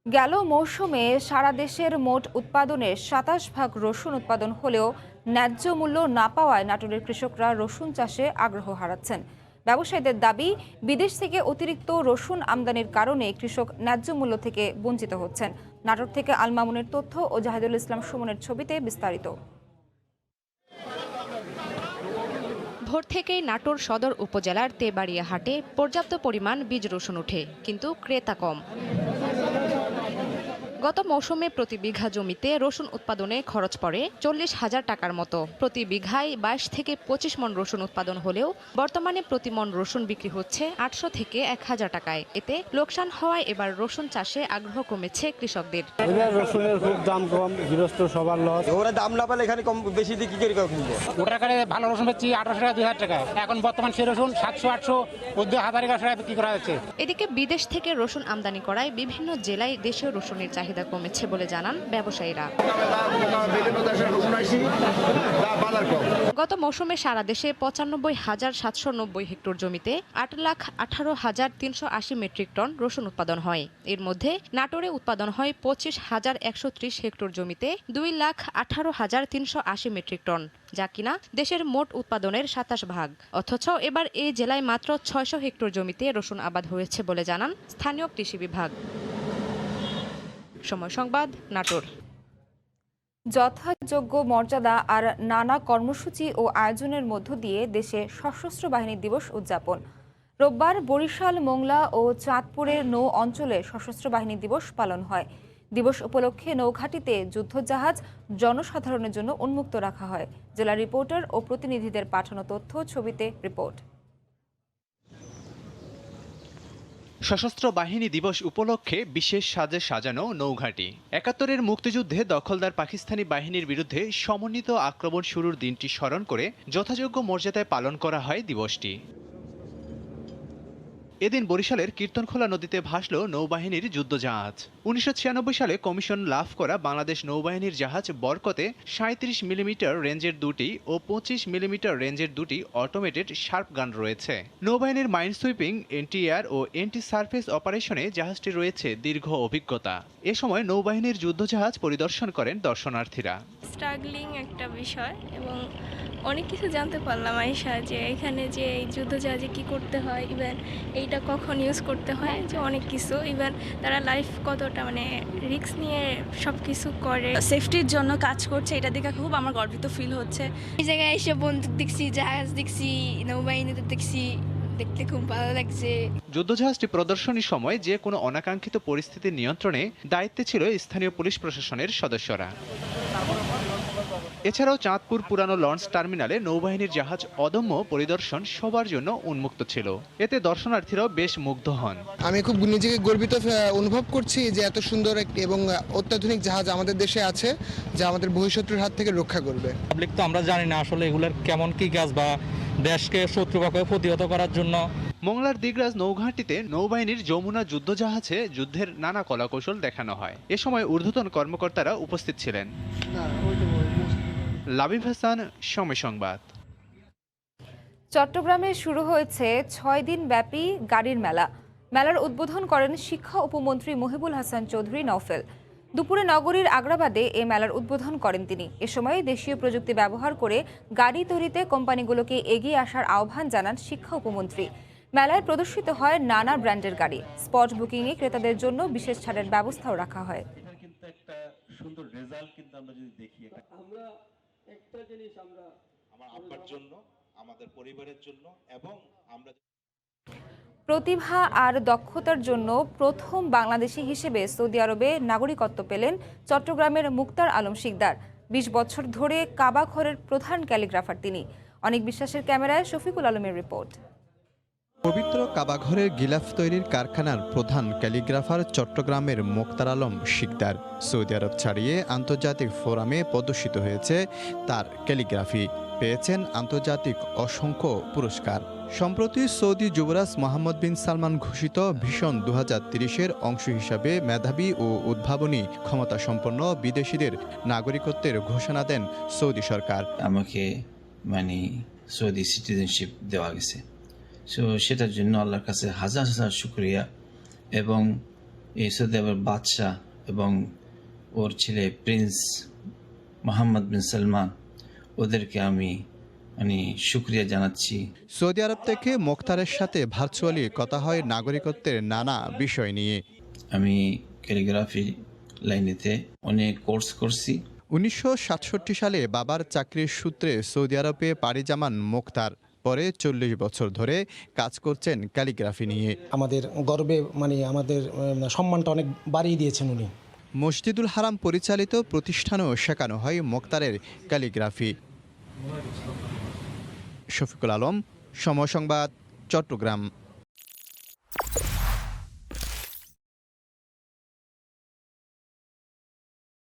গেল মৌসুমে সারা দেশের মোট উৎপাদনের 27% রসুন উৎপাদন হলেও ন্যায্য মূল্য না পাওয়ায় নাটোরের কৃষকরা রসুন চাষে আগ্রহ হারাচ্ছেন। ব্যবসায়ীদের দাবি, বিদেশ থেকে অতিরিক্ত রসুন আমদানির কারণে কৃষক ন্যায্য মূল্য থেকে বঞ্চিত হচ্ছেন। নাটোর থেকে আল মামুনের তথ্য ও জাহিদুল ইসলাম সুমনের ছবিতে বিস্তারিত। ভোর থেকেই নাটোর সদর উপজেলার তেবাড়িয়া হাটে পর্যাপ্ত পরিমাণ বীজ রসুন ওঠে, কিন্তু ক্রেতা কম। গত মৌসুমে প্রতি বিঘা জমিতে রসুন উৎপাদনে খরচ পড়ে 40,000 টাকার মতো। প্রতি বিঘায় 22 থেকে 25 মণ রসুন উৎপাদন হলেও বর্তমানে প্রতি মণ রসুন বিক্রি হচ্ছে 800 থেকে 1000 টাকায়। এতে লোকসান হওয়ায় এবার রসুন চাষে আগ্রহ কমেছে কৃষকদের। রসুনের খুব দাম কম, গৃহস্থ সবার লস। ওরা দাম না পেলে এখানে কম বেশি দিয়ে কি করে কিনবো? ওটার কাছে ভালো রসুন পাচ্ছি 1800 টাকা 2000 টাকা। এখন বর্তমান সেই রসুন 700-800 1000 টাকা বিক্রি করা হচ্ছে। এদিকে বিদেশ থেকে রসুন আমদানি করায় বিভিন্ন জেলায় দেশীয় রসুনের চাহিদা কমেছে বলে জানান ব্যবসায়ীরা। গত মৌসুমে সারা দেশে 95,790 হেক্টর জমিতে 8,18,380 মেট্রিক টন রসুন উৎপাদন হয়। এর মধ্যে নাটোরে উৎপাদন হয় 25,130 হেক্টর জমিতে 2,18,380 মেট্রিক টন, যা কিনা দেশের মোট উৎপাদনের 27%। অথচ এবার এই জেলায় মাত্র 600 হেক্টর জমিতে রসুন আবাদ হয়েছে বলে জানান স্থানীয় কৃষি বিভাগ। সময় সংবাদ, নাটোর। যথাযোগ্য মর্যাদা আর নানা কর্মসূচি ও আয়োজনের মধ্য দিয়ে দেশে সশস্ত্র বাহিনী দিবস উদযাপন। রোববার বরিশাল, মোংলা ও চাঁদপুরের নৌ অঞ্চলে সশস্ত্র বাহিনী দিবস পালন হয়। দিবস উপলক্ষে নৌঘাটিতে যুদ্ধজাহাজ জনসাধারণের জন্য উন্মুক্ত রাখা হয়। জেলা রিপোর্টার ও প্রতিনিধিদের পাঠানো তথ্য, ছবিতে রিপোর্ট। সশস্ত্র বাহিনী দিবস উপলক্ষে বিশেষ সাজে সাজানো নৌঘাটি। ৭১-এর মুক্তিযুদ্ধে দখলদার পাকিস্তানি বাহিনীর বিরুদ্ধে সমন্বিত আক্রমণ শুরুর দিনটি স্মরণ করে যথাযোগ্য মর্যাদায় পালন করা হয় দিবসটি। এদিন বরিশালের কীর্তনখোলা নদীতে ভাসল নৌবাহিনীর যুদ্ধজাহাজ। ১৯৯৬ সালে কমিশন লাভ করা বাংলাদেশ নৌবাহিনীর জাহাজ বরকতে ৩৭ মিলিমিটার রেঞ্জের দুটি ও ২৫ মিলিমিটার রেঞ্জের দুটি অটোমেটেড শার্প গান রয়েছে। নৌবাহিনীর মাইন সুইপিং, এন্টি এয়ার ও এন্টি সার্ফেস অপারেশনে জাহাজটি রয়েছে দীর্ঘ অভিজ্ঞতা। এ সময় নৌবাহিনীর যুদ্ধজাহাজ পরিদর্শন করেন দর্শনার্থীরা। স্ট্রাগলিং একটা বিষয় এবং অনেক কিছু জানতে পারলাম আইসা, যে এখানে যে এই যুদ্ধজাহাজে কী করতে হয়, ইভেন এইটা কখন ইউজ করতে হয়, যে অনেক কিছু, ইভেন তারা লাইফ কতটা মানে রিস্ক নিয়ে সব কিছু করে, সেফটির জন্য কাজ করছে। এটা দেখে খুব আমার গর্বিত ফিল হচ্ছে। এই জায়গায় এসে বন্দুক দেখছি, জাহাজ দেখছি, নৌবাহিনীতে দেখছি, দেখতে খুব ভালো লাগছে। যুদ্ধজাহাজটি প্রদর্শনীর সময় যে কোনো অনাকাঙ্ক্ষিত পরিস্থিতির নিয়ন্ত্রণে দায়িত্বে ছিল স্থানীয় পুলিশ প্রশাসনের সদস্যরা। এছাড়াও চাঁদপুর পুরানো লঞ্চ টার্মিনালে নৌবাহিনীর জাহাজ অদম্য পরিদর্শন সবার জন্য উন্মুক্ত ছিল। এতে দর্শনার্থীরাও বেশ মুগ্ধ হন। আমি খুব নিজেকে গর্বিত অনুভব করছি যে এত সুন্দর এবং অত্যাধুনিক জাহাজ আমাদের দেশে আছে, যা আমাদের বহিঃশত্রুর হাত থেকে রক্ষা করবে। পাবলিক তো আমরা জানি না আসলে এগুলোর কেমন কি কাজ বা দেশকে শত্রুপক্ষে প্রতিহত করার জন্য। মোংলার দিগরাজ নৌঘাটিতে নৌবাহিনীর যমুনা যুদ্ধজাহাজে যুদ্ধের নানা কলাকৌশল দেখানো হয়। এ সময় ঊর্ধ্বতন কর্মকর্তারা উপস্থিত ছিলেন। লাবিব হাসান, সময় সংবাদ। চট্টগ্রামে শুরু হয়েছে ৬ দিন ব্যাপী গাড়ির মেলা। মেলার উদ্বোধন করেন শিক্ষা উপমন্ত্রী মহিবুল হাসান চৌধুরী নওফেল। দুপুরে নগরীর আগ্রাবাদে এ মেলার উদ্বোধন করেন তিনি। এ সময় দেশীয় প্রযুক্তি ব্যবহার করে গাড়ি তৈরিতে কোম্পানিগুলোকে এগিয়ে আসার আহ্বান জানান শিক্ষা উপমন্ত্রী। মেলায় প্রদর্শিত হয় নানা ব্র্যান্ডের গাড়ি। স্পট বুকিংয়ে ক্রেতাদের জন্য বিশেষ ছাড়ের ব্যবস্থাও রাখা হয়। প্রতিভা আর দক্ষতার জন্য প্রথম বাংলাদেশি হিসেবে সৌদি আরবে নাগরিকত্ব পেলেন চট্টগ্রামের মুক্তার আলম শিকদার। ২০ বছর ধরে কাবা ঘরের প্রধান ক্যালিগ্রাফার তিনি। অনেক বিশ্বাসের ক্যামেরায় শফিকুল আলমের রিপোর্ট। পবিত্র কাবাঘরের গিলাফ তৈরির কারখানার প্রধান ক্যালিগ্রাফার চট্টগ্রামের মুক্তার আলম শিকদার। সৌদি আরব ছাড়িয়ে আন্তর্জাতিক ফোরামে প্রদর্শিত হয়েছে তার ক্যালিগ্রাফি। পেয়েছেন আন্তর্জাতিক অসংখ্য পুরস্কার। সম্প্রতি সৌদি যুবরাজ মোহাম্মদ বিন সালমান ঘোষিত ভিশন ২০৩০-এর অংশ হিসাবে মেধাবী ও উদ্ভাবনী ক্ষমতাসম্পন্ন বিদেশিদের নাগরিকত্বের ঘোষণা দেন সৌদি সরকার। আমাকে সৌদি সিটিজেনশিপ দেওয়া গেছে, সো সেটার জন্য আল্লাহর কাছে হাজার হাজার শুকরিয়া। এবং এই সৌদি আরবের বাদশাহ এবং ওর ছেলে প্রিন্স মোহাম্মদ বিন সালমান, ওদেরকে আমি শুকরিয়া জানাচ্ছি। সৌদি আরব থেকে মুক্তারের সাথে ভার্চুয়ালি কথা হয় নাগরিকত্বের নানা বিষয় নিয়ে। আমি ক্যালিগ্রাফি লাইনেতে অনেক কোর্স করছি। ১৯৬৭ সালে বাবার চাকরির সূত্রে সৌদি আরবে পাড়ি জামান মুক্তার। পরে ৪০ বছর ধরে কাজ করছেন ক্যালিগ্রাফি নিয়ে। আমাদের গর্বে আমাদের সম্মানটা অনেক বাড়িয়ে দিয়েছেন উনি। মসজিদুল হারাম পরিচালিত প্রতিষ্ঠানেও শেখানো হয় মুক্তারের ক্যালিগ্রাফি। শফিকুল আলম, সময় সংবাদ, চট্টগ্রাম।